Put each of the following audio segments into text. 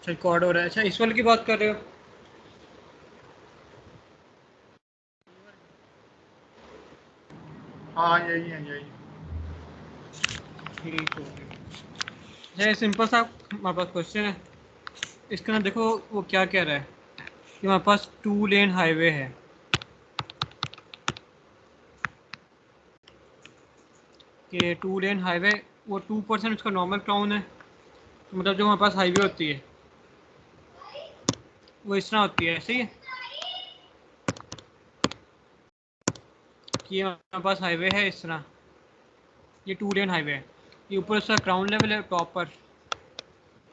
अच्छा रिकॉर्ड हो रहा है। अच्छा इस वाले की बात कर रहे हो? हाँ यही है यही। ठीक हो गया। अच्छा सिंपल सा हमारे पास क्वेश्चन है, इसका ना देखो वो क्या कह रहा है कि हमारे पास 2 लेन हाईवे है, कि 2 लेन हाईवे वो 2% उसका नॉर्मल क्राउन है। तो मतलब जो हमारे पास हाईवे होती है वो इस तरह होती है, ऐसे ही है कि हमारे पास हाईवे है इस तरह, ये 2 लेन हाईवे है, ये ऊपर उसका ग्राउंड लेवल है टॉप पर,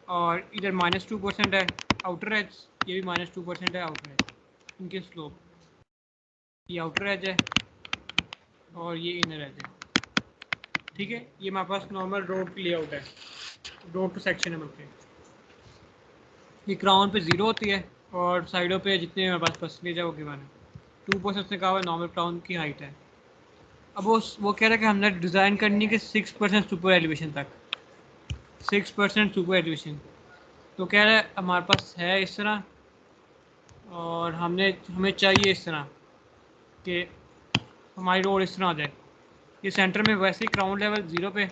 और इधर -2% है आउटर एज, ये भी -2% है आउटर एज, इनकी स्लोप, ये आउटर एज है और ये इनर एज है। ठीक है, ये हमारे पास नॉर्मल रोड की लेआउट है, रोड टू सेक्शन है मतलब। ये क्राउन पे 0 होती है और साइडों पे जितने हमारे पास परसेंटेज है वो गिवन है। 2% उसने कहा हुआ नॉर्मल क्राउन की हाइट है। अब वो कह रहा है कि हमने डिज़ाइन करनी है कि 6% सुपर एलिवेशन तक, 6% सुपर एलिवेशन। तो कह रहा है हमारे पास है इस तरह, और हमें चाहिए इस तरह कि हमारी रोड इस तरह आ जाए, ये सेंटर में वैसे ही क्राउन लेवल 0 पे,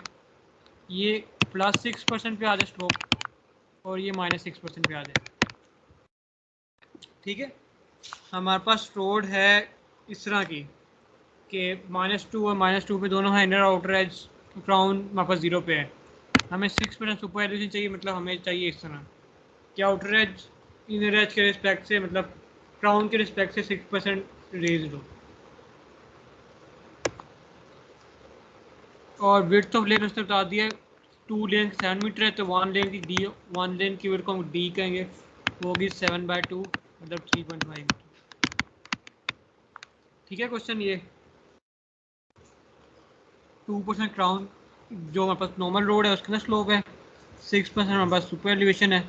ये +6% पे आ जाए स्लोप, और ये -6% पे आ जाए। ठीक है, हमारे पास रोड है इस तरह की कि -2 और -2 पे दोनों है, इनर आउटर एज, क्राउन हमारे पास 0 पे है। हमें 6% सुपर एलिवेशन चाहिए, मतलब हमें चाहिए इस तरह कि आउटर एज इनर एज के रिस्पेक्ट से, मतलब क्राउन के रिस्पेक्ट से 6% रेज लो। और विड्थ ऑफ लेन उसने बता दिया 2 लेन 7 मीटर है, तो 1 लेन की डी, 1 लेन की विड्थ को हम डी कहेंगे, वो होगी 7/2 मतलब 3.5 मीटर। ठीक है, क्वेश्चन ये 2% क्राउन जो हमारे पास नॉर्मल रोड है उसके अंदर स्लोप है, 6% हमारे पास सुपर एलिवेशन है,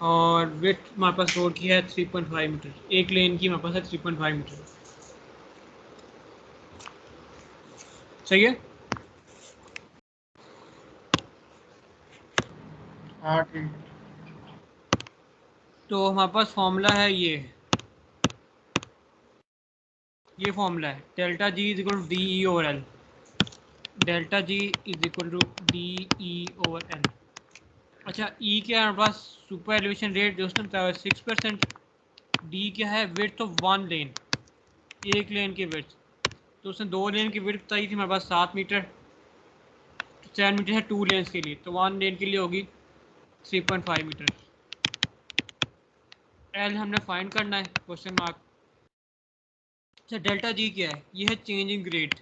और विड्थ हमारे पास रोड की है 3.5 मीटर, एक लेन की हमारे पास है 3.5 मीटर। सही है। हाँ ठीक। तो हमारे पास फॉर्मूला है ये फॉर्मूला है delta G is equal to D E over L, delta G is equal to D E over L. अच्छा ई क्या है हमारे पास, सुपर एलिवेशन रेट जो उसने बताया 6%, डी क्या है विड्थ ऑफ 1 लेन, एक लेन की विड्थ, तो उसने 2 लेन की विड्थ बताई थी हमारे पास 7 मीटर, 7 मीटर है 2 लेन्स के लिए, तो 1 लेन के लिए होगी 3.5 मीटर। एल हमने फाइंड करना है, क्वेश्चन मार्क। अच्छा डेल्टा जी क्या है, ये है चेंज इन ग्रेड,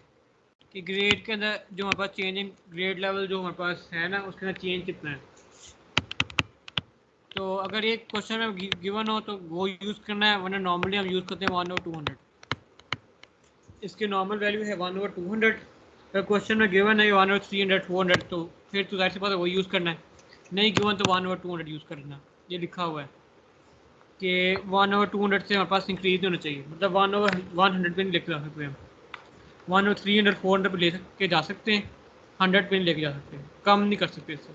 कि ग्रेड के अंदर जो हमारे पास चेंज इन ग्रेड लेवल जो हमारे पास है ना, उसके अंदर चेंज कितना है। तो अगर ये क्वेश्चन में गिवन हो तो वो यूज़ करना है, वरना नॉर्मली हम यूज़ करते हैं 1/200। इसकी नॉर्मल वैल्यू है 1/200। अगर क्वेश्चन में गिवन है 1/300 400, तो फिर तो जाहिर सी बात है वो यूज़ करना है, नहीं गिवन तो 1/200 यूज़ करना। ये लिखा हुआ है कि 1/200 से हमारे पास इंक्रीज नहीं होना चाहिए, मतलब 1/100 पे नहीं लेके जा सकते हम, 1/300 400 पे ले के जा सकते हैं, 100 पे नहीं लेके जा सकते, कम नहीं कर सकते इससे।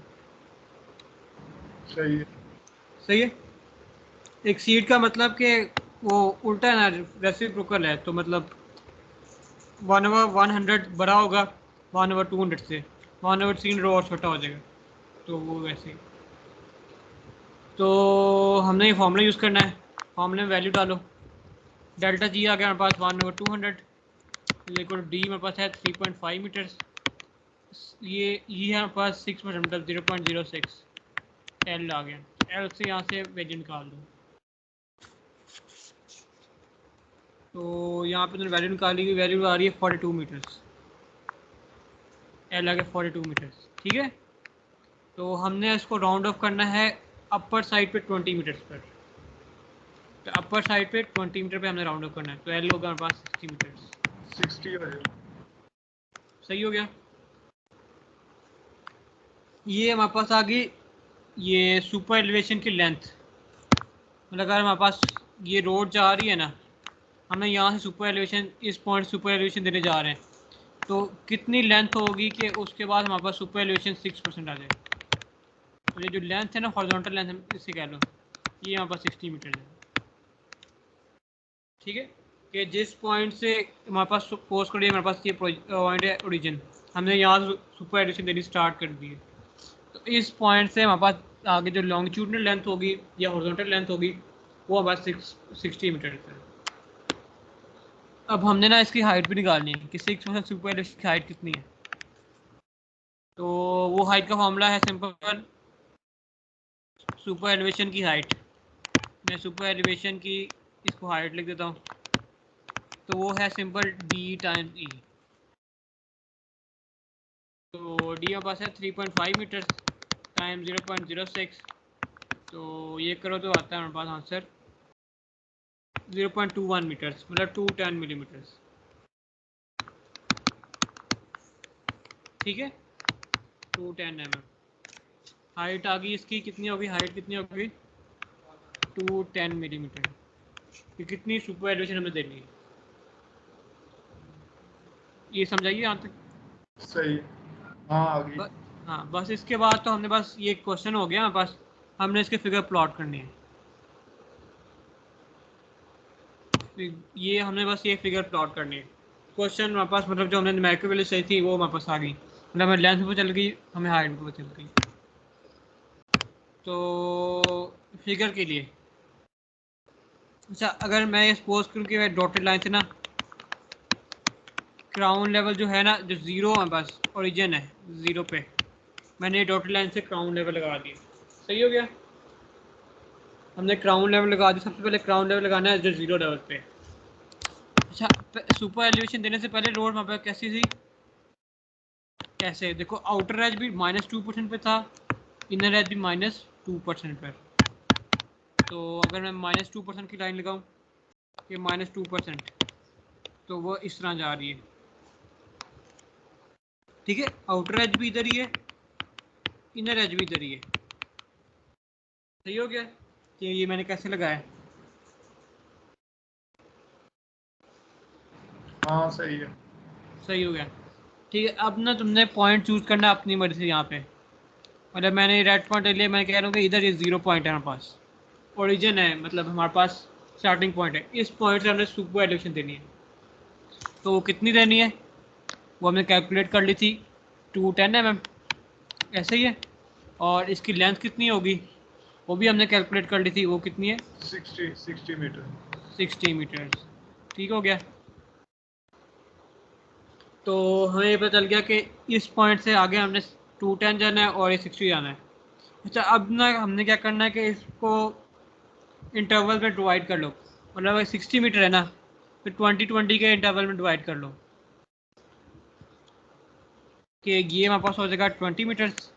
सही है। सही है। एक सीट का मतलब कि वो उल्टा है ना, रेसिप्रोकल है, तो मतलब 1/100 बड़ा होगा 1/200 से, 1/300 और छोटा हो जाएगा, तो वो वैसे ही। तो हमने ये फार्मूला यूज़ करना है, फार्मूले में वैल्यू डालो, डेल्टा जी आ गया हमारे पास 1/200, इक्वल डी हमारे पास है 3.5 मीटर्स, ये है हमारे पास 6 मतलब 0.06, एल आ गया, एल से यहाँ से वैल्यू निकाल दो। तो यहाँ पे वैल्यू निकाली गई, वैल्यू आ रही है 42 मीटर्स, एल आ गया 42 मीटर्स। ठीक है, तो हमने इसको राउंड ऑफ करना है अपर साइड पे 20 मीटर्स पर, तो अपर साइड पे 20 मीटर पे हमने राउंड ऑफ करना है, तो एल होगा हमारे पास 60 मीटर्स। 60 हो जाए। सही हो गया। ये हमारे पास आ गई ये सुपर एलिवेशन की लेंथ, मतलब अगर हमारे पास ये रोड जा रही है ना, हमें यहाँ से सुपर एलिवेशन, इस पॉइंट सुपर एलिवेशन देने जा रहे हैं, तो कितनी लेंथ होगी कि उसके बाद हमारे पास सुपर एलिवेशन 6% आ जाए। और ये जो लेंथ है ना, हॉरिजॉन्टल लेंथ इससे कह लो, ये यहाँ पर 60 मीटर है। ठीक है, कि जिस पॉइंट से हमारे पास सपोज करिए हमारे पास ये पॉइंट है ओरिजिन, हमने यहाँ सुपर एडिशन देनी स्टार्ट कर दी है, तो इस पॉइंट से हमारे पास आगे जो लॉन्गिट्यूडनल लेंथ होगी या हॉरिजॉन्टल लेंथ होगी वो हमारे 60 मीटर है। अब हमने ना इसकी हाइट भी निकालनी है कि 6% सुपर एलिवेशन की हाइट कितनी है। तो वो हाइट का फॉर्मूला है सिंपल, सुपर एलिवेशन की हाइट, मैं सुपर एलिवेशन की इसको हाइट लिख देता हूँ, तो वो है सिंपल डी टाइम्स ई। तो डी हमारे पास है 3.5 मीटर टाइम 0.06, तो ये करो तो आता है हमारे पास आंसर 0.21 मीटर्स, मतलब 210 मिलीमीटर्स। ठीक है, 210 mm हाइट आ गई इसकी। कितनी होगी हाइट, कितनी होगी 210 मिलीमीटर। ये कितनी सुपर एलिवेशन हमें देनी है, ये समझाइए यहाँ तक। सही। हाँ आ गई। हाँ बस इसके बाद तो हमने बस ये क्वेश्चन हो गया, बस हमने इसके फिगर प्लॉट करनी है। ये हमने बस ये फिगर प्लॉट करनी है। क्वेश्चन हमारे पास मतलब जो हमने न्यूमेरिकल वैल्यू सही थी वो हमारे पास आ गई, मतलब हमें लेंथ भी चल गई, हमें हाइट भी चल गई। तो फिगर के लिए अच्छा, अगर मैं ये सपोज करूँ कि मैं डॉटेड लाइन से ना क्राउन लेवल जो है ना, जो ज़ीरो है बस ओरिजिन है ज़ीरो पे, मैंने डॉटेड लाइन से क्राउन लेवल लगा दिया। सही हो गया, हमने क्राउन लेवल लगा दिया। सबसे पहले क्राउन लेवल लगाना है जो ज़ीरो लेवल पे। अच्छा, सुपर एलिवेशन देने से पहले रोड वहाँ पर कैसी थी, कैसे देखो, आउटर एज भी -2% पे था, इनर एज भी -2% पर। तो अगर मैं -2% की लाइन लगाऊं कि -2%, तो वो इस तरह जा रही है। ठीक है, आउटर एज भी इधर ही है, इनर एज भी इधर ही है। सही हो गया कि ये मैंने कैसे लगाया। हाँ सही है। सही हो गया। ठीक है, अब ना तुमने पॉइंट चूज करना अपनी मर्जी से यहाँ पे। मतलब मैंने रेड पॉइंट ले लिया, मैं कह रहा हूँ कि इधर ये 0 पॉइंट है हमारे पास, ओरिजिन है, मतलब हमारे पास स्टार्टिंग पॉइंट है। इस पॉइंट से हमने सुपर एलिवेशन देनी है, तो कितनी देनी है वो हमने कैलकुलेट कर ली थी, 210 mm ऐसे ही है। और इसकी लेंथ कितनी होगी वो भी हमने कैलकुलेट कर ली थी, वो कितनी है 60 मीटर। 60 मीटर्स। ठीक हो गया, तो हमें ये पता चल गया कि इस पॉइंट से आगे हमने 210 जाना है और ये 60 जाना है। अच्छा, अब ना हमने क्या करना है कि इसको इंटरवल में डिवाइड कर लो, मतलब अगर 60 मीटर है ना, फिर 20-20 के इंटरवल में डिवाइड कर लो कि ये हमारे पास हो जाएगा 20 मीटर्स,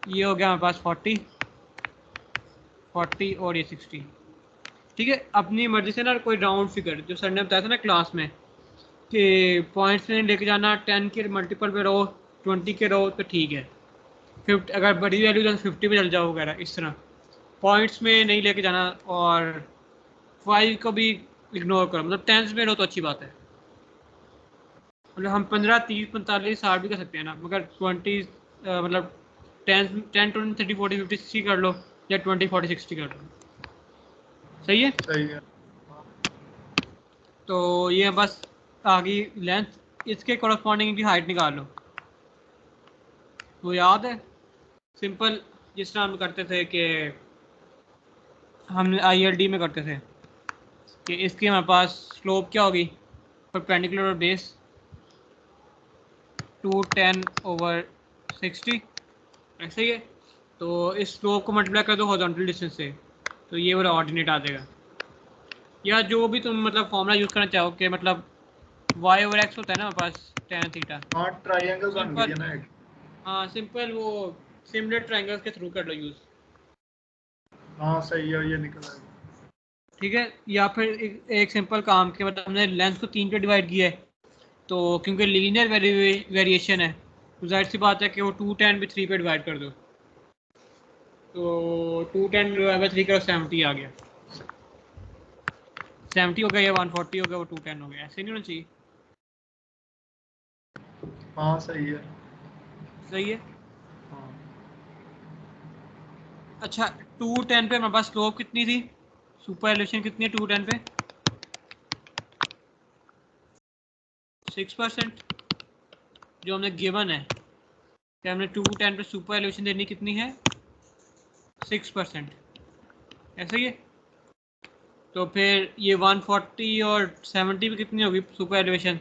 ये हो गया हमारे पास 40 और ये 60। ठीक है, अपनी मर्जी से ना कोई राउंड फिगर, जो सर ने बताया था ना क्लास में कि पॉइंट्स में लेके जाना, 10 के मल्टीपल पे रहो, 20 के रहो तो ठीक है, 50 अगर बड़ी वैल्यू तो 50 पे चल जाओ वगैरह, इस तरह पॉइंट्स में नहीं लेके जाना। और 5 को भी इग्नोर करो, मतलब 10 में रहो तो अच्छी बात है। मतलब हम 15, 30, 45, 60 भी कर सकते हैं ना, मगर 20 मतलब 10, 20, 30, 40, 50, 60 कर लो, या 20, 40, 60 कर लो। सही है, सही है। तो ये बस आ गई लेंथ, इसके कॉरस्पॉन्डिंग इनकी हाइट निकाल लो। तो याद है सिंपल, जिस तरह हम करते थे कि हम ILD में करते थे कि इसकी हमारे पास स्लोप क्या होगी, परपेंडिकुलर और बेस 210/60 ऐसे ही है। तो इस स्लोप को मल्टीप्लाई कर दो हॉरिजॉन्टल डिस्टेंस से, तो ये वाला ऑर्डिनेट आ जाएगा। या जो भी तुम मतलब फॉर्मूला यूज़ करना चाहो कि मतलब y/x होता है ना हमारे पास tan थीटा, हाँ ट्राइंगल बन गई सिंपल। है ना एक। हाँ सिंपल, वो सिमिलर ट्रायंगल्स के थ्रू कर लो यूज़। हाँ सही है, ये निकल आएगा। ठीक है, या फिर एक सिंपल काम के मतलब हमने लेंथ को 3 पे डिवाइड किया है, तो क्योंकि लीनियर वेरिएशन है तो जाहिर सी बात है कि वो 210 भी 3 पे डिवाइड कर दो, तो 210/3 करो, 70 आ गया। 70 हो गया या 140 हो गया, वो 210 हो गया, ऐसे नहीं होना चाहिए। हाँ सही है। सही है, हाँ अच्छा 210 पे हमारे पास स्लोप कितनी थी, सुपर एलिवेशन कितनी है 210 पे? 6%, जो हमने गिवन है कि हमने 210 पे सुपर एलिवेशन देनी कितनी है, 6%, ऐसा ही है। तो फिर ये 140 और 70 पे कितनी होगी सुपर एलिवेशन?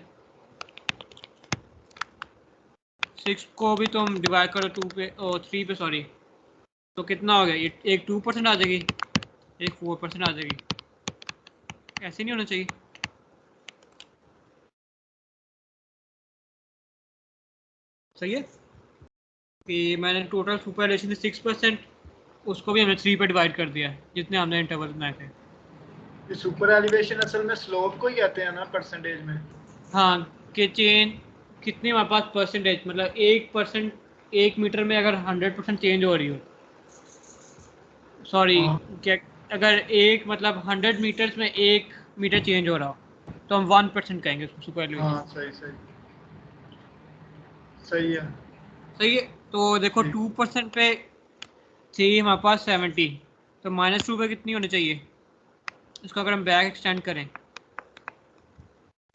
6 को भी तुम डिवाइड करो 2 पे और 3 पे, सॉरी, तो कितना हो गया? ये एक 2% आ जाएगी, एक 4% आ जाएगी। ऐसे नहीं होना चाहिए। सही है कि मैंने टोटल सुपर एलिवेशन 6%, उसको भी हमने 3 पे डिवाइड कर दिया जितने हमने इंटरवल बनाए थे। ये सुपर एलिवेशन असल में स्लोप को ही कहते हैं ना परसेंटेज में? हाँ, कि चेंज कितनी हमारे पास परसेंटेज, मतलब 1%, 1 मीटर में अगर 100% चेंज हो रही हो, सॉरी, हाँ क्या, अगर एक मतलब 100 मीटर्स में 1 मीटर चेंज हो रहा हो तो हम 1% कहेंगे उसको सुपर एलिवेशन। हाँ, सही सही सही है। सही है। तो देखो ठीक। 2% पे चाहिए हमारे पास 70, तो -2 पे कितनी होनी चाहिए? इसको अगर हम बैक एक्सटेंड करें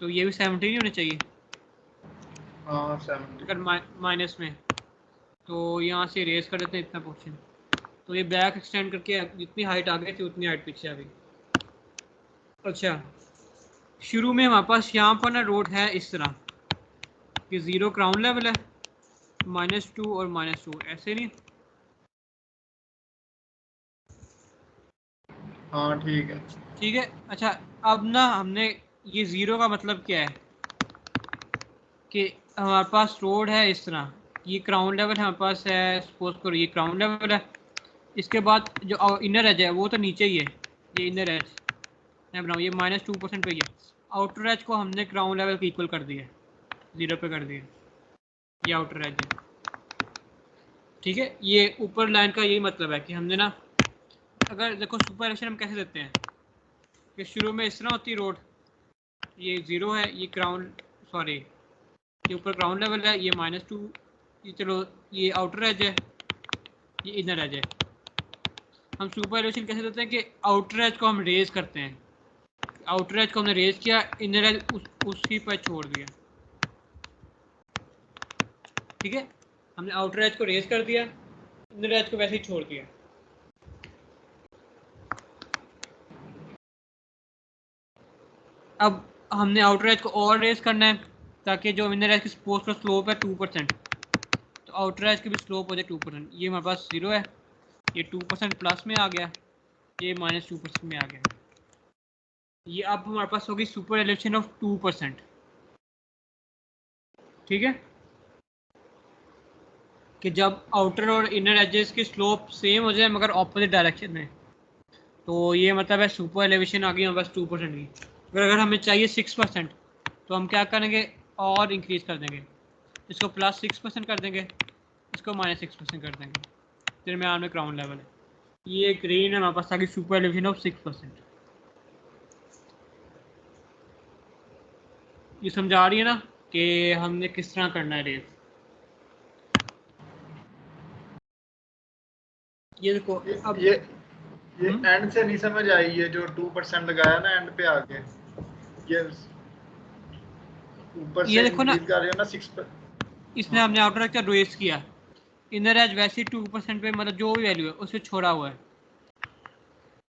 तो ये भी 70 नहीं होनी चाहिए हाँ 70। अगर माइनस में। तो यहाँ से रेस कर देते हैं इतना पोर्शन, तो ये बैक एक्सटेंड करके जितनी हाइट आ गई थी उतनी हाइट पीछे आ गई। अच्छा, शुरू में हमारे पास यहाँ पर ना रोड है इस तरह कि 0 ग्राउंड लेवल है, -2 और -2, ऐसे नहीं? हाँ ठीक है। ठीक है। अच्छा, अब ना हमने ये 0 का मतलब क्या है कि हमारे पास रोड है इस तरह, ये ग्राउंड लेवल हमारे पास है, सपोज करो ये ग्राउंड लेवल है, इसके बाद जो इनर एज है वो तो नीचे ही है, ये इनर एज मैं बनाऊँ ये -2% पे ही है। आउटर एज को हमने ग्राउंड लेवल के इक्वल कर दिया, 0 पे कर दिया, ये आउटर एज है। ठीक है, ये ऊपर लाइन का यही मतलब है कि हमने ना, अगर देखो सुपर एलिवेशन हम कैसे देते हैं कि शुरू में इस तरह होती है रोड, ये 0 है, ये ग्राउंड, सॉरी, ये ऊपर ग्राउंड लेवल है, ये -2, ये चलो ये आउटर एज है, ये इनर एज है। हम सुपर एलिवेशन कैसे देते हैं कि आउटर एज को हम रेज करते हैं, आउटर एज को हमने रेज किया, इनर एज उसी पर छोड़ दिया। ठीक है, हमने आउटर एज को रेज कर दिया, इनर एज को वैसे ही छोड़ दिया। अब हमने आउटर एज को और रेज करना है ताकि जो इनर एज की सपोज का स्लोप है 2%, तो आउटर एज की भी स्लोप हो जाए 2%। ये हमारे पास 0 है, ये 2% प्लस में आ गया, ये -2% में आ गया। ये अब हमारे पास होगी सुपर एलिवेशन ऑफ 2%। ठीक है, कि जब आउटर और इनर एजेस की स्लोप सेम हो जाए मगर ऑपोजिट डायरेक्शन में, तो ये मतलब है सुपर एलिवेशन आ गई हमारे पास 2% की। अगर हमें चाहिए 6%, तो हम क्या करेंगे, और इंक्रीज कर देंगे, इसको +6% कर देंगे, इसको -6% कर देंगे, दरमियान में ग्राउंड लेवल है। ये ग्रीन है हमारे पास आ गई सुपर एलिवेशन ऑफ 6%। ये समझा रही है ना कि हमने किस तरह करना है रेस। ये देखो अब ये एंड से नहीं समझ आई, ये जो 2% लगाया ना एंड पे आके, ये ऊपर ये से देखो ना, इंक्रीज कर रहे हो ना 6 पर। इसमें हाँ हमने आउटर का रेस किया, इनर एज वैसे 2% पे मतलब जो भी वैल्यू है उससे छोड़ा हुआ है,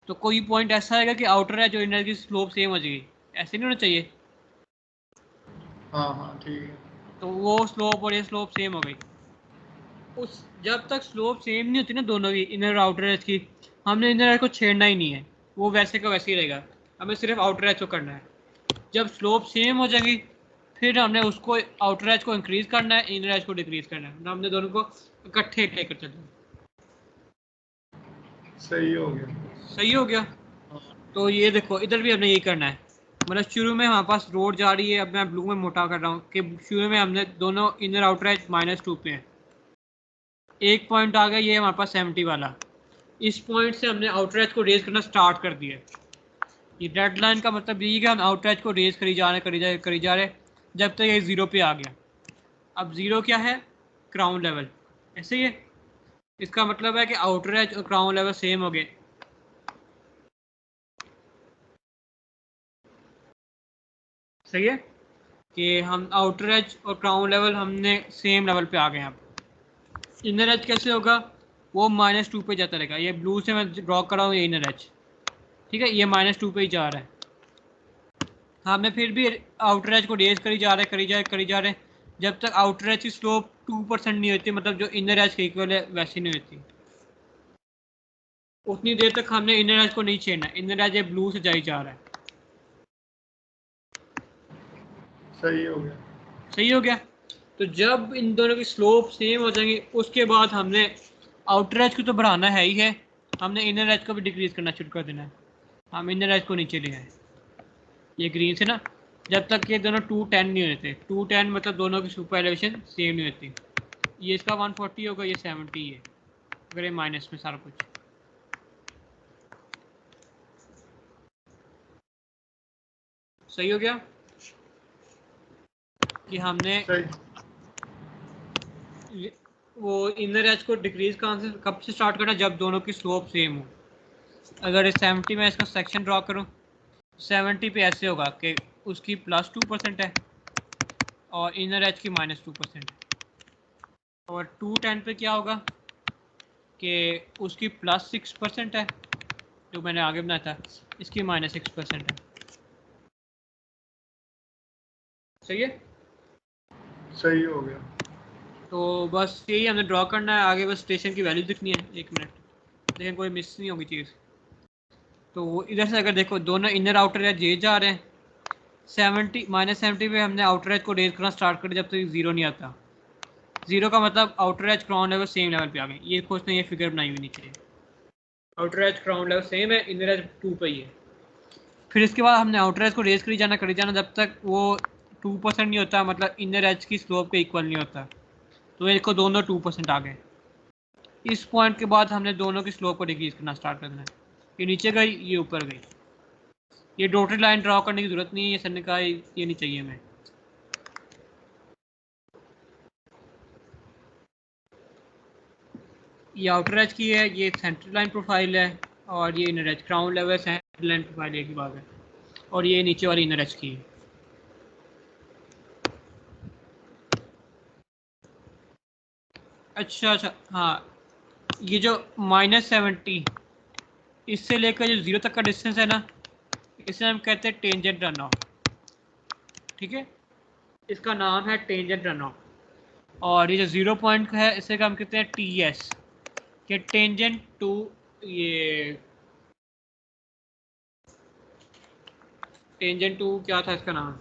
तो कोई पॉइंट ऐसा आएगा कि आउटर एज और इनर की स्लोप सेम हो जाएगी, ऐसे नहीं होना चाहिए। हाँ हाँ ठीक है। तो वो स्लोप और ये स्लोप सेम हो गई। उस जब तक स्लोप सेम नहीं होती ना दोनों की, इनर और आउटर एज की, हमने इनर एज को छेड़ना ही नहीं है, वो वैसे का वैसे ही रहेगा, हमें सिर्फ आउटर एज को करना है। जब स्लोप सेम हो जाएगी फिर हमने उसको आउटर एज को इंक्रीज करना है, इनर एज को डिक्रीज करना है, हमने दोनों को इकट्ठे लेकर चलना है। सही हो गया। सही हो गया। हाँ तो ये देखो इधर भी हमने यही करना है, मतलब शुरू में हमारे पास रोड जा रही है, अब मैं ब्लू में मोटा कर रहा हूँ कि शुरू में हमने दोनों इनर आउटर एज -2 पे है, एक पॉइंट आ गया ये हमारे पास 70 वाला, इस पॉइंट से हमने आउटर एज को रेज करना स्टार्ट कर दिया। ये रेड लाइन का मतलब यही कि हम आउटर एज को रेज करी जा रहे करी जा रहे जब तक ये 0 पे आ गया। अब 0 क्या है, ग्राउंड लेवल, ऐसे ही है। इसका मतलब है कि आउटर एज और क्राउन लेवल सेम हो गए। सही है कि हम आउटर एज और क्राउन लेवल हमने सेम लेवल पे आ गए हैं। अब इनर एज कैसे होगा, वो -2 पे जाता रहेगा। ये ब्लू से मैं ड्रॉ कर रहा हूँ, ये इनर एज, ठीक है, ये -2 पे ही जा रहा है। हमने फिर भी आउटर एज को रेज करी जा रहे हैं जब तक आउटर एज की स्लोप 2% नहीं होती, मतलब जो इनर एज के इक्वल है वैसी नहीं होती, उतनी देर तक हमने इनर एज को नहीं छेड़ना। इनर एज ब्लू से जाई जा रहा है। सही हो गया। सही हो गया। तो जब इन दोनों की स्लोप सेम हो जाएंगी उसके बाद हमने आउटर एज को तो बढ़ाना है ही है, हमने इनर एज को भी डिक्रीज करना शुरू कर देना है। हम इनर एज को नीचे ले आए, ये ग्रीन से ना, जब तक ये दोनों 210 नहीं होते। 210 मतलब दोनों की सुपर एलिवेशन सेम नहीं होती। ये इसका 140 होगा, ये 70 है, अगर ये माइनस में सारा कुछ। सही हो गया कि हमने सही। वो इनर एज को डिक्रीज कब से स्टार्ट करना, जब दोनों की स्लोप सेम हो। अगर इस 70 में इसका सेक्शन ड्रॉ करूँ, 70 पे ऐसे होगा कि उसकी +2% है और इनर एज की -2% है। और 210 पे क्या होगा कि उसकी +6% है, जो मैंने आगे बनाया था, इसकी -6% है। सही है। सही हो गया। तो बस यही हमें ड्रॉ करना है, आगे बस स्टेशन की वैल्यू दिखनी है। 1 मिनट, लेकिन कोई मिस नहीं होगी चीज़। तो इधर से अगर देखो, दोनों इनर आउटर एज ये जा रहे हैं, 70 पे हमने आउटर एज को रेज करना स्टार्ट कर दिया जब तक 0 नहीं आता। 0 का मतलब outer as crown level same level पे आ गए। ये कुछ नहीं, ये फिगर बनाई हुई नीचे, outer as crown level same है, इनर एज 2 पे ही है। फिर इसके बाद हमने आउटर एज को रेज करी जाना जब तक वो 2% नहीं होता, मतलब इनर एज की स्लोप के इक्वल नहीं होता। तो इसको दोनों 2% आ गए। इस पॉइंट के बाद हमने दोनों की स्लोप को डिक्रीज करना स्टार्ट करना है। ये नीचे गई, ये ऊपर गई। ये डॉटेड लाइन ड्रॉ करने की जरूरत नहीं है, ये सर ने कहा ये नहीं चाहिए हमें। ये आउटर एज की है, ये सेंट्रल लाइन प्रोफाइल है, और ये inner as crown level central line profile एक ही बात है, और ये नीचे वाली इनर एज की है। अच्छा अच्छा, हाँ, ये जो -70 इससे लेकर जो 0 तक का डिस्टेंस है ना, इसे हम कहते हैं टेंजेंट रन ऑफ। ठीक है, इसका नाम है टेंजेंट रन ऑफ। और ये जो 0 पॉइंट है इसे हम कहते हैं TS, कि टेंजेंट टू ये टेंजेंट टू क्या था इसका नाम,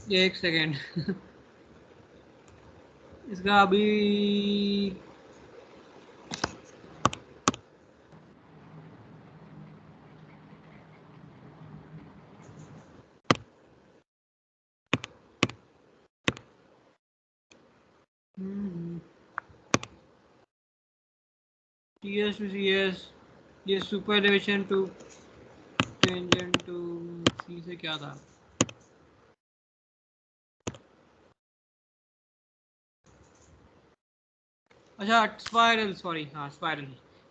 ये एक सेकेंड इसका अभी TS टू CS, ये super elevation to tangent to C से क्या था। अच्छा, स्पाइरल, सॉरी, हाँ spiral,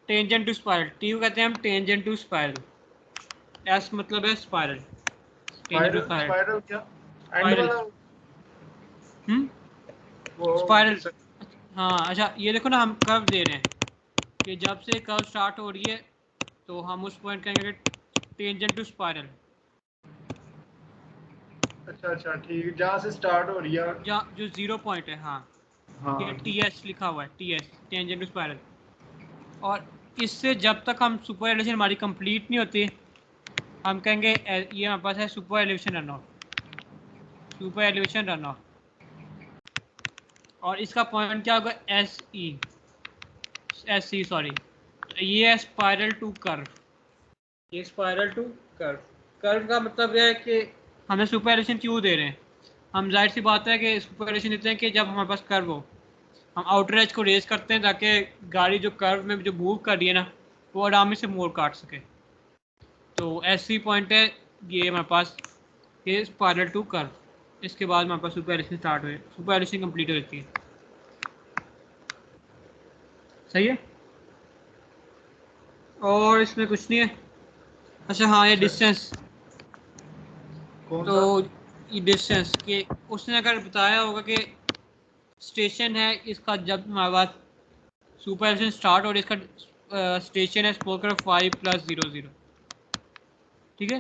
tangent to spiral, T को कहते हैं हम टेंजेंट टू स्पाइरल, S मतलब है spiral, tangent to spiral. Spiral क्या एंड स्पाइरल, वाला वो स्पाइरल। हाँ अच्छा, ये देखो ना, हम कर्व दे रहे हैं कि जब से कर्व स्टार्ट हो रही है तो हम उस पॉइंट कहेंगे टेंजेंट टू स्पाइरल। अच्छा अच्छा ठीक, जहाँ से स्टार्ट हो रही है। जहाँ जो 0 पॉइंट है, हाँ, ये हाँ ठीक। TS लिखा हुआ है, TS टेंजेंट टू स्पाइरल। और इससे जब तक हम सुपर एलिवेशन हमारी कंप्लीट नहीं होती, हम कहेंगे ये हमारे पास है super elevation run of, super elevation run of. और इसका पॉइंट क्या होगा, SE सॉरी, ये है स्पाइरल टू कर्व, ये स्पाइरल टू कर्व। कर्व का मतलब यह है कि हमें सुपर एलिवेशन क्यों दे रहे हैं। हम जाहिर सी बात है कि सुपर एलिवेशन देते हैं कि जब हमारे पास कर्व हो, हम आउटर एज को रेज करते हैं ताकि गाड़ी जो कर्व में जो मूव कर रही है ना, वो आराम से मोड़ काट सके। तो SC पॉइंट है ये हमारे पास, ये पैरेलल टू कर्व, इसके बाद हमारे पास सुपर एलिवेशन स्टार्ट हुए, सुपर एलिवेशन कंप्लीट हो जाती है। सही है, और इसमें कुछ नहीं है। अच्छा हाँ, ये डिस्टेंस, कौन तो सा? ये डिस्टेंस के उसने अगर बताया होगा कि स्टेशन है इसका, जब हमारे पास सुपर एलिवेशन स्टार्ट और इसका स्टेशन है सपोज करो 5+00, ठीक है,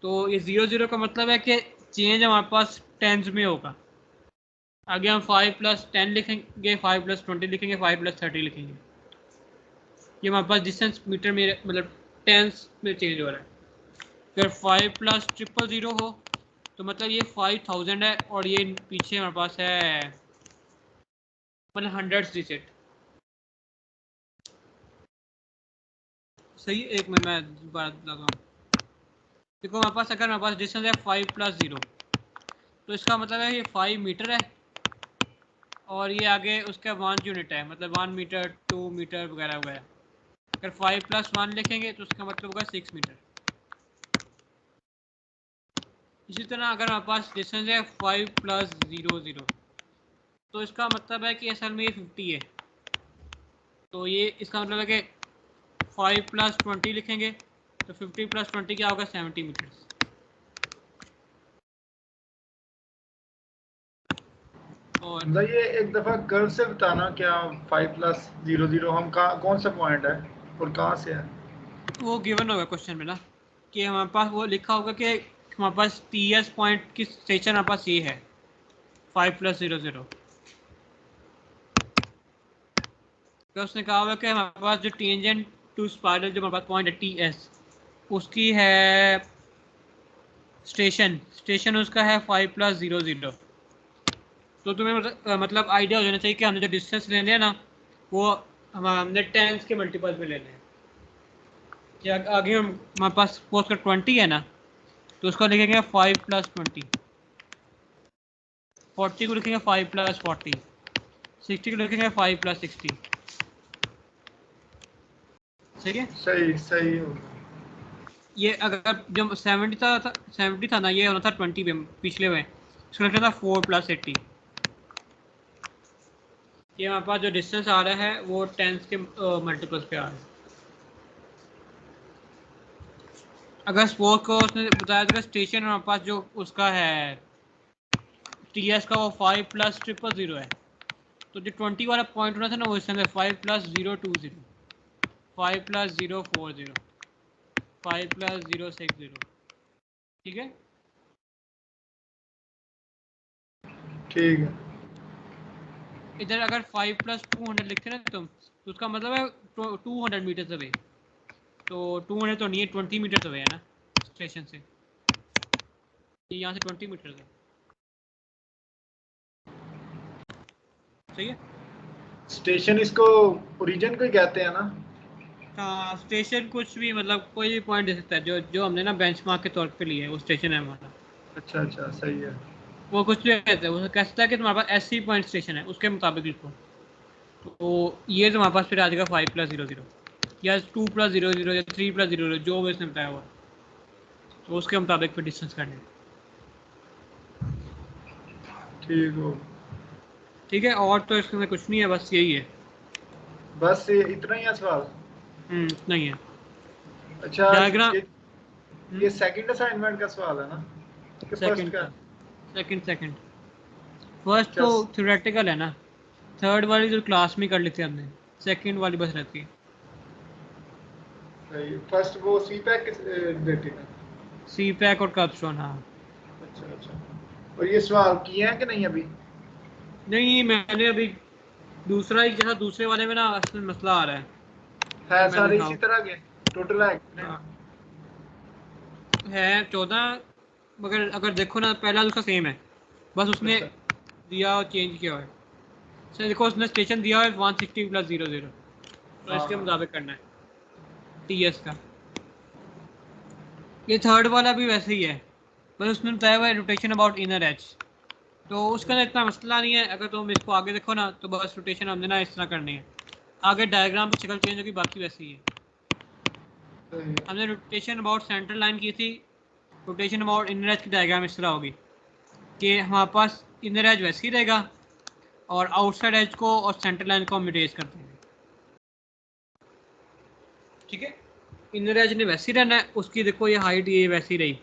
तो ये 00 का मतलब है कि चेंज हमारे पास टेंस में होगा। आगे हम 5+10 लिखेंगे, 5+20 लिखेंगे, 5+30 लिखेंगे। ये हमारे पास डिस्टेंस मीटर में मतलब टेंस में चेंज हो रहा है। अगर 5+000 हो तो मतलब ये 5000 है, और ये पीछे हमारे पास है मतलब 100 डिजिट। सही, एक मिनट मैं बात लगाऊँ। देखो हमारे पास, अगर हमारे पास डिस्टेंस है 5+0, तो इसका मतलब है ये 5 मीटर है, और ये आगे उसका 1 यूनिट है, मतलब 1 मीटर 2 मीटर वगैरह वगैरह। अगर 5+1 लिखेंगे तो उसका मतलब होगा 6 मीटर। इसी तरह अगर हमारे पास डिस्टेंस है 5+00, तो इसका मतलब है कि असल में ये 50 है, तो ये इसका मतलब है कि 5+20 लिखेंगे तो 50+20 क्या होगा, 70 मीटर। और मतलब ये एक दफा कर्व से बताना, क्या 5+00 हम कहाँ, कौन सा पॉइंट है और कहाँ से है? वो गिवन होगा क्वेश्चन में ना, कि हमारे पास वो लिखा होगा कि हमारे पास TS पॉइंट की स्टेशन हमारे पास ये है 5+00, तो उसने कहा हुआ कि हमारे पास जो टेंजेंट टू स्पाइरल जो हमारे पास पॉइंट है TS, उसकी है स्टेशन उसका है 5+00। तो तुम्हें मतलब आइडिया हो जाना चाहिए कि हमने जो डिस्टेंस लेने हैं ना, वो हमने टेंस के मल्टीपल में लेने हैं। कि आगे हम हमारे पास सपोज का 20 है ना, तो उसको लिखेंगे 5+20, 40 को लिखेंगे 5+40, 60 को लिखेंगे 5+60। ठीक है, सही सही होगा। ये अगर जब 70 था ना, ये होना था 20 पे पिछले में, इसको लिखना था 4+80। ये हमारे पास जो डिस्टेंस आ रहा है वो टेंस के मल्टीपल्स पे आ रहा है। अगर सपोज को उसने बताया था स्टेशन हमारे पास जो उसका है TS का वो 5+000 है, तो जो 20 वाला पॉइंट होना था ना, वो इसके अंदर 5+020, 5+040, 5+060। ठीक है, ठीक है। इधर अगर 5+200 लिखते ना तुम, तो उसका मतलब है 200 मीटर अवे। तो 200 तो नहीं है, 20 मीटर अवे है ना स्टेशन से, ये यहाँ से 20 मीटर है। सही है, स्टेशन इसको ओरिजिन को ही कहते हैं ना? हाँ स्टेशन कुछ भी मतलब कोई भी पॉइंट दे सकता है, जो जो हमने ना बेंचमार्क के तौर पे लिए है वो स्टेशन है हमारा। अच्छा अच्छा, सही है। वो कुछ भी कहता है, वो कह सकता है कि तुम्हारे पास ऐसी पॉइंट स्टेशन है, उसके मुताबिक लिखो। तो ये तुम्हारे पास फिर आ जाएगा 5+00 या 2+00 या 3+00, जो भी इसने बताया हुआ, तो उसके मुताबिक फिर डिस्टेंस करने। ठीक हो। ठीक है, और तो इसके अंदर कुछ नहीं है, बस यही है। बस ये इतना ही है सवाल? इतना ही है। अच्छा, डायग्राम ये सेकंड असाइनमेंट का सवाल है ना कि फर्स्ट सेकंड का? का, सेकंड फर्स्ट अच्छा तो थ्योरेटिकल है ना, थर्ड वाली जो क्लास में कर लेते हैं हमने, सेकंड वाली बस रहती है। सही। फर्स्ट वो सी पैक रिलेटेड है? CPAC और कैपस्टोन, हाँ। अच्छा अच्छा। और ये सवाल किए हैं कि नहीं अभी? नहीं, मैंने अभी दूसरा ही जैसा दूसरे वाले में ना असल में मसला आ रहा है, है वो मैं सारे इसी दिखाऊँ। तरह के? टोटल है कितने? हाँ, है 14, मगर अगर देखो ना पहला दूसरा सेम है, बस उसने अच्छा दिया और चेंज किया है। सर देखो उसने स्टेशन दिया है 160+00, तो हाँ इसके हाँ। मुताबिक करना है TS का। ये थर्ड वाला भी वैसे ही है, बस उसने बताया हुआ है रोटेशन अबाउट इनर एज, तो उसका ना इतना मसला नहीं है। अगर तुम इसको आगे देखो ना, तो बस रोटेशन हमने ना इस तरह करनी है, आगे डायग्राम की शक्ल चेंज होगी, बाकी वैसे ही है। सही है। हमने रोटेशन अबाउट सेंटर लाइन की थी, रोटेशन अबाउट इनर एज की डायग्राम इस तरह होगी कि हमारे पास इनर एज वैसे ही रहेगा और आउटसाइड एज को और सेंटर लाइन को हम इरेज कर देंगे। ठीक है, इनर एज ने वैसे ही रहना है, उसकी देखो ये हाइट ये वैसी रही।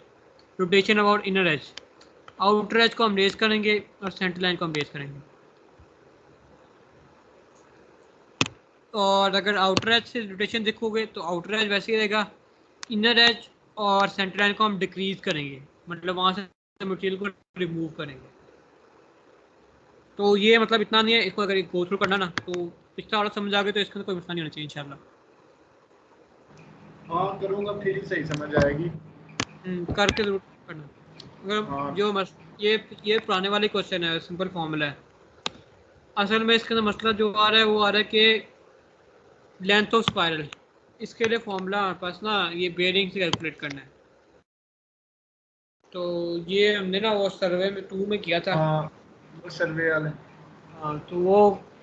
Rotation about inner as, outer as को हम रेज करेंगे और सेंटर लाइन को हम रेज करेंगे। और अगर आउटर एज से रोटेशन देखोगे तो आउटर एज वैसे ही रहेगा, इनर एज और सेंटर लाइन को हम डिक्रीज करेंगे, मतलब वहाँ से मटेरियल को रिमूव करेंगे। तो ये मतलब इतना नहीं है, इसको अगर गो थ्रू करना ना तो पिछला वाला समझ आ गया तो इसके अंदर कोई मसला नहीं होना चाहिए इंशाल्लाह। हाँ करूँगा फिर ही सही समझ आएगी। करके जरूर करना। अगर हाँ जो ये पुराने वाले क्वेश्चन है, सिंपल फॉर्मूला है। असल में इसके अंदर मसला जो आ रहा है वो आ रहा है कि लेंथ ऑफ स्पाइरल, इसके लिए फॉर्मूला हमारे पास ना ये बेयरिंग से कैलकुलेट करना है। तो ये हमने ना वो सर्वे में 2 में किया था। हाँ वो सर्वे वाले। हाँ तो वो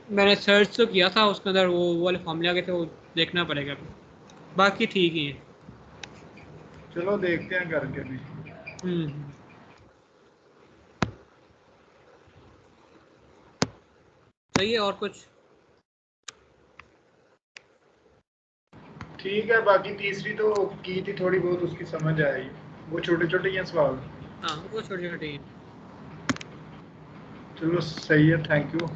मैंने सर्च तो किया था, उसके अंदर वो वाले फॉर्मूले आ गए थे, वो देखना पड़ेगा अभी। बाकी ठीक ही है। चलो देखते हैं करके भी। हम्म। सही है। और कुछ? ठीक है, बाकी तीसरी तो की थी थोड़ी बहुत, उसकी समझ आई। वो छोटे छोटे ही हैं सवाल। हाँ वो छोटे छोटे हैं। चलो सही है, थैंक यू।